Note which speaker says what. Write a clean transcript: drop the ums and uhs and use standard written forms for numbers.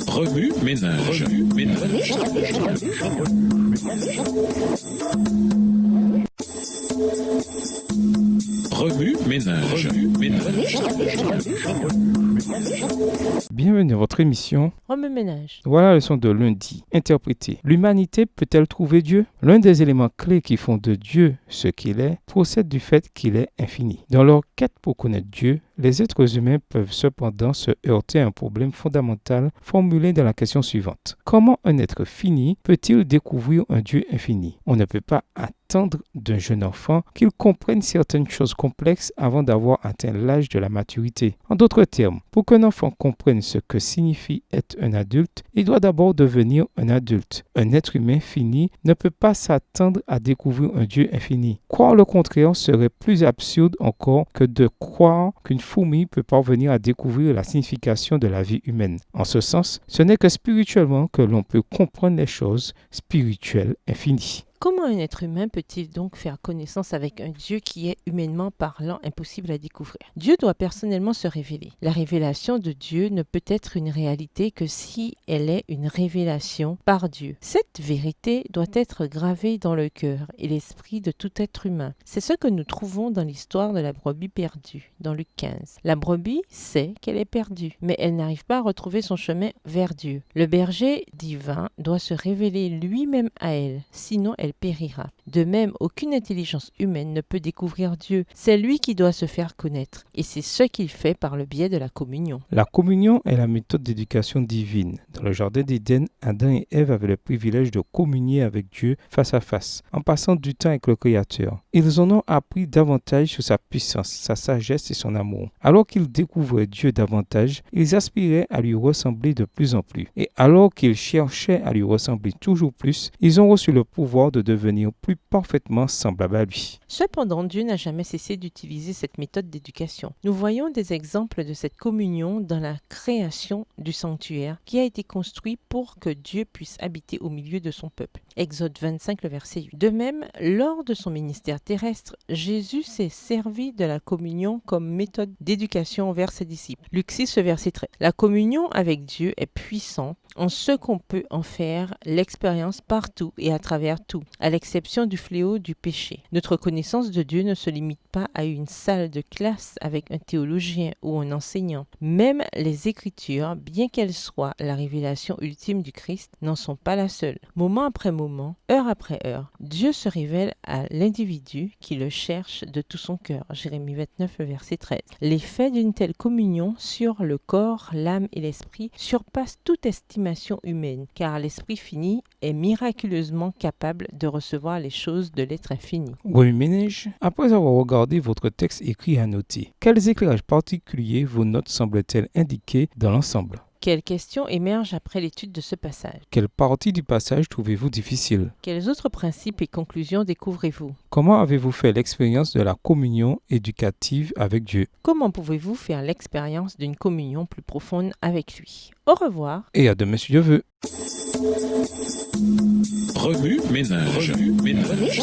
Speaker 1: Remue ménage. Remue ménage.
Speaker 2: Bienvenue à votre émission
Speaker 3: Remue-ménage.
Speaker 2: Voilà la leçon de lundi. Interpréter. L'humanité peut-elle trouver Dieu? L'un des éléments clés qui font de Dieu ce qu'il est procède du fait qu'il est infini. Dans leur quête pour connaître Dieu, les êtres humains peuvent cependant se heurter à un problème fondamental formulé dans la question suivante. Comment un être fini peut-il découvrir un Dieu infini? On ne peut pas attendre d'un jeune enfant qu'il comprenne certaines choses complexes avant d'avoir atteint l'âge de la maturité. En d'autres termes, pour qu'un enfant comprenne ce que signifie être un adulte, il doit d'abord devenir un adulte. Un être humain fini ne peut pas s'attendre à découvrir un Dieu infini. Croire le contraire serait plus absurde encore que de croire qu'une fourmi peut parvenir à découvrir la signification de la vie humaine. En ce sens, ce n'est que spirituellement que l'on peut comprendre les choses spirituelles infinies.
Speaker 3: Comment un être humain peut-il donc faire connaissance avec un Dieu qui est humainement parlant impossible à découvrir? Dieu doit personnellement se révéler. La révélation de Dieu ne peut être une réalité que si elle est une révélation par Dieu. Cette vérité doit être gravée dans le cœur et l'esprit de tout être humain. C'est ce que nous trouvons dans l'histoire de la brebis perdue, dans Luc 15. La brebis sait qu'elle est perdue, mais elle n'arrive pas à retrouver son chemin vers Dieu. Le berger divin doit se révéler lui-même à elle, sinon elle périra. De même, aucune intelligence humaine ne peut découvrir Dieu. C'est lui qui doit se faire connaître. Et c'est ce qu'il fait par le biais de la communion.
Speaker 2: La communion est la méthode d'éducation divine. Dans le jardin d'Éden, Adam et Ève avaient le privilège de communier avec Dieu face à face, en passant du temps avec le Créateur. Ils en ont appris davantage sur sa puissance, sa sagesse et son amour. Alors qu'ils découvraient Dieu davantage, ils aspiraient à lui ressembler de plus en plus. Et alors qu'ils cherchaient à lui ressembler toujours plus, ils ont reçu le pouvoir de devenir plus parfaitement semblable à lui.
Speaker 3: Cependant, Dieu n'a jamais cessé d'utiliser cette méthode d'éducation. Nous voyons des exemples de cette communion dans la création du sanctuaire qui a été construit pour que Dieu puisse habiter au milieu de son peuple. Exode 25, le verset 8. De même, lors de son ministère terrestre, Jésus s'est servi de la communion comme méthode d'éducation envers ses disciples. Luc 6, le verset 13. La communion avec Dieu est puissante en ce qu'on peut en faire l'expérience partout et à travers tout, à l'exception du fléau du péché. Notre connaissance de Dieu ne se limite pas à une salle de classe avec un théologien ou un enseignant. Même les Écritures, bien qu'elles soient la révélation ultime du Christ, n'en sont pas la seule. Moment après moment, heure après heure, Dieu se révèle à l'individu qui le cherche de tout son cœur. Jérémie 29, verset 13. L'effet d'une telle communion sur le corps, l'âme et l'esprit surpasse toute estimation humaine, car l'esprit fini est miraculeusement capable de recevoir les choses de l'être infini.
Speaker 2: Remue-ménage. Après avoir regardé votre texte écrit et annoté, quels éclairages particuliers vos notes semblent-elles indiquer dans l'ensemble?
Speaker 3: Quelles questions émergent après l'étude de ce passage?
Speaker 2: Quelle partie du passage trouvez-vous difficile?
Speaker 3: Quels autres principes et conclusions découvrez-vous?
Speaker 2: Comment avez-vous fait l'expérience de la communion éducative avec Dieu?
Speaker 3: Comment pouvez-vous faire l'expérience d'une communion plus profonde avec lui? Au revoir.
Speaker 2: Et à demain si Dieu veut.
Speaker 1: Remue ménage. Remue ménage.